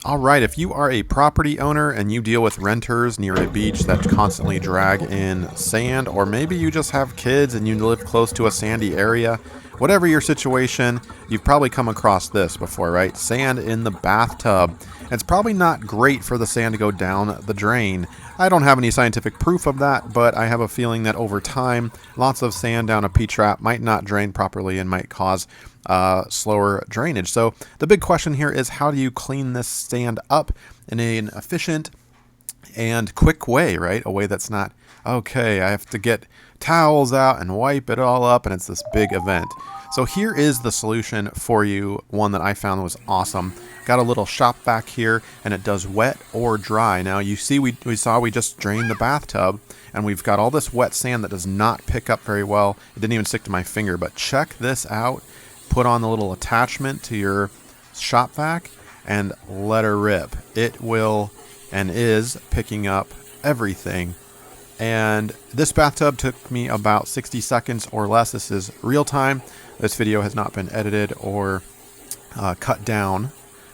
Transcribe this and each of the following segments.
Alright, if you are a property owner and you deal with renters near a beach that constantly drag in sand, or maybe you just have kids and you live close to a sandy area, whatever your situation, you've probably come across this before, right? Sand in the bathtub. It's probably not great for the sand to go down the drain. I don't have any scientific proof of that, but I have a feeling that over time, lots of sand down a P-trap might not drain properly and might cause slower drainage. So the big question here is, how do you clean this sand up in an efficient and quick way, right? A way that's not, okay, I have to get towels out and wipe it all up and it's this big event. So here is the solution for you, one that I found was awesome. Got a little shop vac here and it does wet or dry. Now you see we just drained the bathtub and we've got all this wet sand that does not pick up very well. It didn't even stick to my finger, but check this out. Put on the little attachment to your shop vac and let her rip. It will and is picking up everything. And this bathtub took me about 60 seconds or less. This is real time. This video has not been edited or cut down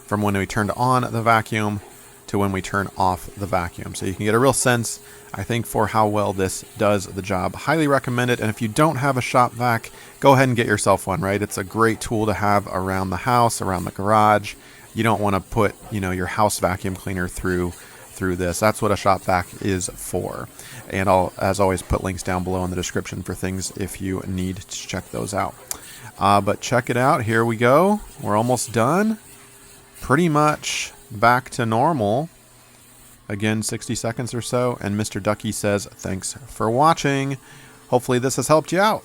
from when we turned on the vacuum to when we turn off the vacuum. So you can get a real sense, I think, for how well this does the job. Highly recommend it. And if you don't have a shop vac, go ahead and get yourself one, right? It's a great tool to have around the house, around the garage. You don't want to put, your house vacuum cleaner through this. That's what a shop vac is for. And I'll, as always, put links down below in the description for things if you need to check those out. But check it out. Here we go. We're almost done. Pretty much back to normal. Again, 60 seconds or so. And Mr. Ducky says, thanks for watching. Hopefully this has helped you out.